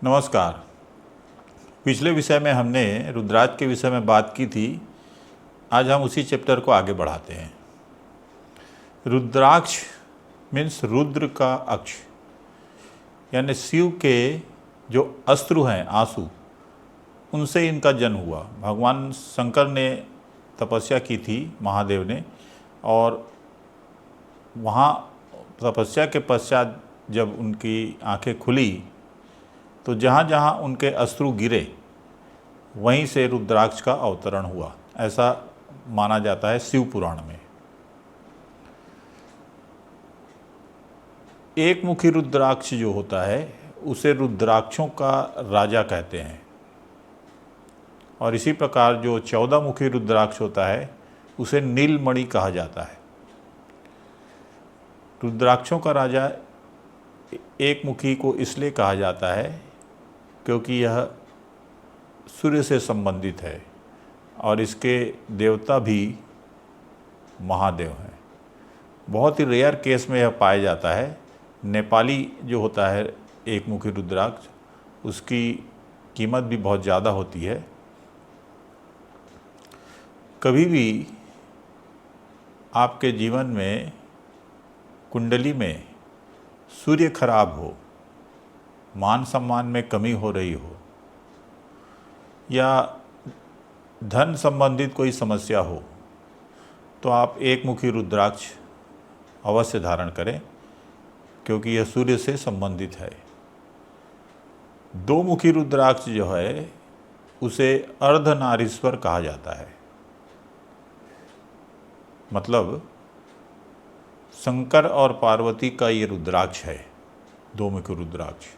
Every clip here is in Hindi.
नमस्कार। पिछले विषय में हमने रुद्राक्ष के विषय में बात की थी। आज हम उसी चैप्टर को आगे बढ़ाते हैं। रुद्राक्ष मीन्स रुद्र का अक्ष, यानी शिव के जो अश्रु हैं, आंसू, उनसे इनका जन्म हुआ। भगवान शंकर ने तपस्या की थी, महादेव ने, और वहाँ तपस्या के पश्चात जब उनकी आंखें खुली तो जहाँ जहाँ उनके अश्रु गिरे वहीं से रुद्राक्ष का अवतरण हुआ, ऐसा माना जाता है शिव पुराण में। एक मुखी रुद्राक्ष जो होता है उसे रुद्राक्षों का राजा कहते हैं, और इसी प्रकार जो 14 मुखी रुद्राक्ष होता है उसे नीलमणि कहा जाता है। रुद्राक्षों का राजा एक मुखी को इसलिए कहा जाता है क्योंकि यह सूर्य से संबंधित है और इसके देवता भी महादेव हैं। बहुत ही रेयर केस में यह पाया जाता है। नेपाली जो होता है एक मुखी रुद्राक्ष, उसकी कीमत भी बहुत ज़्यादा होती है। कभी भी आपके जीवन में कुंडली में सूर्य खराब हो, मान सम्मान में कमी हो रही हो, या धन संबंधित कोई समस्या हो, तो आप एक मुखी रुद्राक्ष अवश्य धारण करें, क्योंकि यह सूर्य से संबंधित है। दो मुखी रुद्राक्ष जो है उसे अर्धनारीश्वर कहा जाता है। मतलब शंकर और पार्वती का ये रुद्राक्ष है, दो मुखी रुद्राक्ष।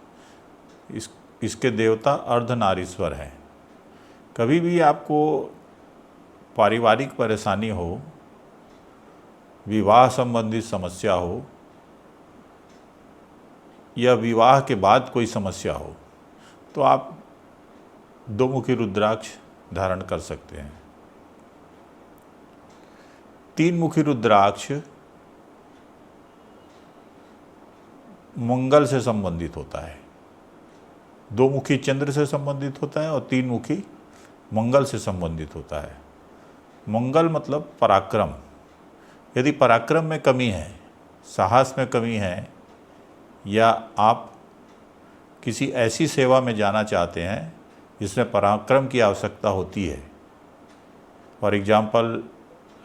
इसके देवता अर्धनारीश्वर हैं। कभी भी आपको पारिवारिक परेशानी हो, विवाह संबंधित समस्या हो, या विवाह के बाद कोई समस्या हो, तो आप दो मुखी रुद्राक्ष धारण कर सकते हैं। तीन मुखी रुद्राक्ष मंगल से संबंधित होता है। दो मुखी चंद्र से संबंधित होता है और तीन मुखी मंगल से संबंधित होता है। मंगल मतलब पराक्रम। यदि पराक्रम में कमी है, साहस में कमी है, या आप किसी ऐसी सेवा में जाना चाहते हैं जिसमें पराक्रम की आवश्यकता होती है, फॉर एग्जाम्पल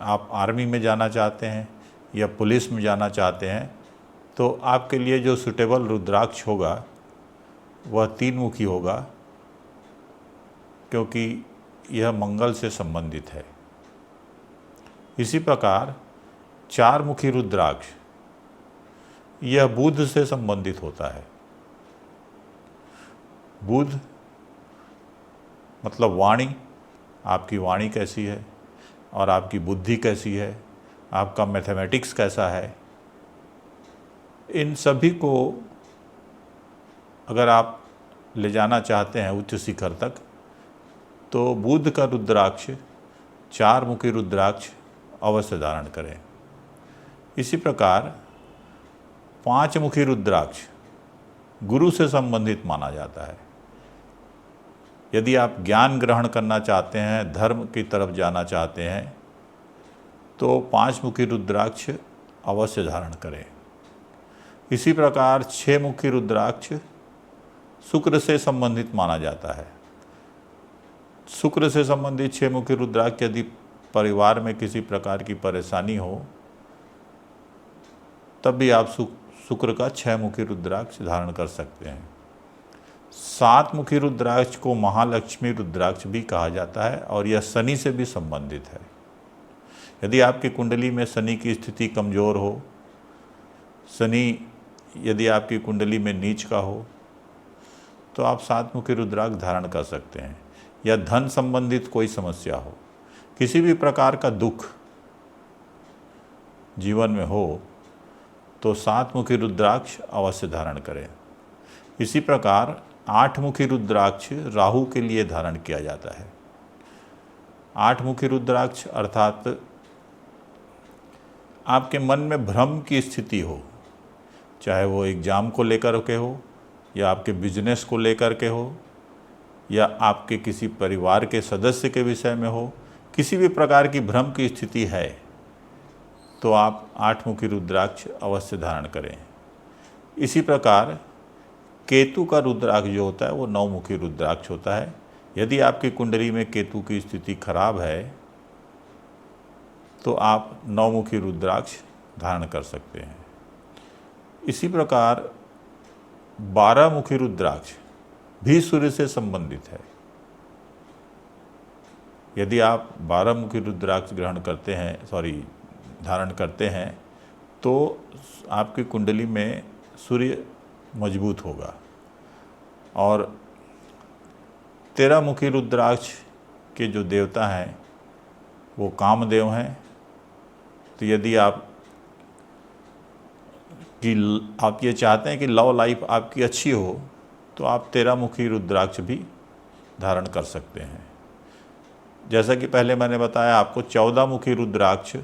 आप आर्मी में जाना चाहते हैं या पुलिस में जाना चाहते हैं, तो आपके लिए जो सुटेबल रुद्राक्ष होगा वह तीन मुखी होगा, क्योंकि यह मंगल से संबंधित है। इसी प्रकार चार मुखी रुद्राक्ष, यह बुध से संबंधित होता है। बुध मतलब वाणी, आपकी वाणी कैसी है और आपकी बुद्धि कैसी है, आपका मैथमेटिक्स कैसा है, इन सभी को अगर आप ले जाना चाहते हैं उच्च शिखर तक, तो बुध का रुद्राक्ष, चार मुखी रुद्राक्ष अवश्य धारण करें। इसी प्रकार पांच मुखी रुद्राक्ष गुरु से संबंधित माना जाता है। यदि आप ज्ञान ग्रहण करना चाहते हैं, धर्म की तरफ जाना चाहते हैं, तो पांच मुखी रुद्राक्ष अवश्य धारण करें। इसी प्रकार छह मुखी रुद्राक्ष शुक्र से संबंधित माना जाता है। शुक्र से संबंधित छह मुखी रुद्राक्ष, यदि परिवार में किसी प्रकार की परेशानी हो, तब भी आप शुक्र का 6 मुखी रुद्राक्ष धारण कर सकते हैं। 7 मुखी रुद्राक्ष को महालक्ष्मी रुद्राक्ष भी कहा जाता है, और यह शनि से भी संबंधित है। यदि आपकी कुंडली में शनि की स्थिति कमज़ोर हो, शनि यदि आपकी कुंडली में नीच का हो, तो आप 7 मुखी रुद्राक्ष धारण कर सकते हैं। या धन संबंधित कोई समस्या हो, किसी भी प्रकार का दुख जीवन में हो, तो 7 मुखी रुद्राक्ष अवश्य धारण करें। इसी प्रकार 8 मुखी रुद्राक्ष राहु के लिए धारण किया जाता है। 8 मुखी रुद्राक्ष अर्थात आपके मन में भ्रम की स्थिति हो, चाहे वो एग्ज़ाम को लेकर के हो, या आपके बिजनेस को लेकर के हो, या आपके किसी परिवार के सदस्य के विषय में हो, किसी भी प्रकार की भ्रम की स्थिति है तो आप 8 मुखी रुद्राक्ष अवश्य धारण करें। इसी प्रकार केतु का रुद्राक्ष जो होता है वो 9 मुखी रुद्राक्ष होता है। यदि आपकी कुंडली में केतु की स्थिति खराब है तो आप 9 मुखी रुद्राक्ष धारण कर सकते हैं। इसी प्रकार 12 मुखी रुद्राक्ष भी सूर्य से संबंधित है। यदि आप 12 मुखी रुद्राक्ष धारण करते हैं तो आपकी कुंडली में सूर्य मजबूत होगा। और 13 मुखी रुद्राक्ष के जो देवता हैं वो कामदेव हैं। तो यदि आप ये चाहते हैं कि लव लाइफ आपकी अच्छी हो तो आप 13 मुखी रुद्राक्ष भी धारण कर सकते हैं। जैसा कि पहले मैंने बताया आपको, 14 मुखी रुद्राक्ष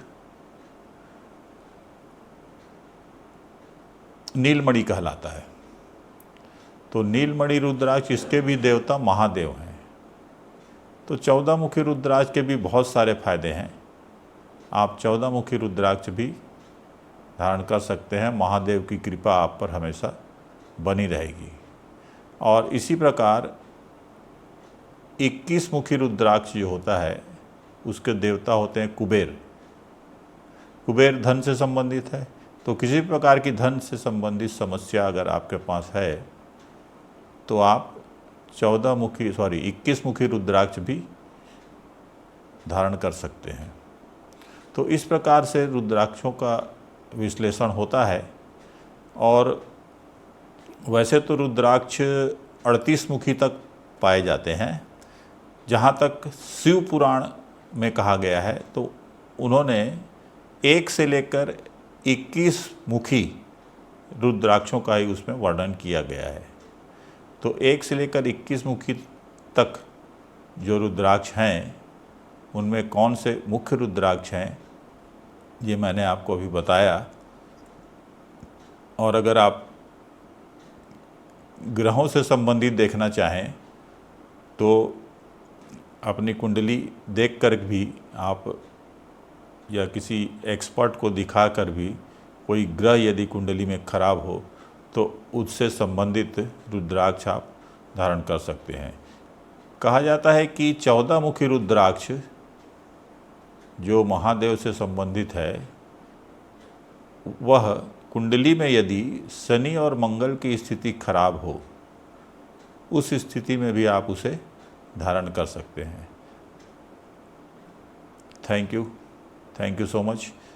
नीलमणि कहलाता है। तो नीलमणि रुद्राक्ष, इसके भी देवता महादेव हैं। तो 14 मुखी रुद्राक्ष के भी बहुत सारे फायदे हैं। आप 14 मुखी रुद्राक्ष भी धारण कर सकते हैं। महादेव की कृपा आप पर हमेशा बनी रहेगी। और इसी प्रकार 21 मुखी रुद्राक्ष जो होता है उसके देवता होते हैं कुबेर। कुबेर धन से संबंधित है। तो किसी प्रकार की धन से संबंधित समस्या अगर आपके पास है तो आप 21 मुखी रुद्राक्ष भी धारण कर सकते हैं। तो इस प्रकार से रुद्राक्षों का विश्लेषण होता है। और वैसे तो रुद्राक्ष 38 मुखी तक पाए जाते हैं। जहाँ तक शिव पुराण में कहा गया है तो उन्होंने 1 से लेकर 21 मुखी रुद्राक्षों का ही उसमें वर्णन किया गया है। तो 1 से लेकर 21 मुखी तक जो रुद्राक्ष हैं उनमें कौन से मुख्य रुद्राक्ष हैं ये मैंने आपको अभी बताया। और अगर आप ग्रहों से संबंधित देखना चाहें तो अपनी कुंडली देखकर भी आप या किसी एक्सपर्ट को दिखाकर भी कोई ग्रह यदि कुंडली में खराब हो तो उससे संबंधित रुद्राक्ष आप धारण कर सकते हैं। कहा जाता है कि 14 मुखी रुद्राक्ष जो महादेव से संबंधित है वह कुंडली में यदि शनि और मंगल की स्थिति खराब हो उस स्थिति में भी आप उसे धारण कर सकते हैं। Thank you so much.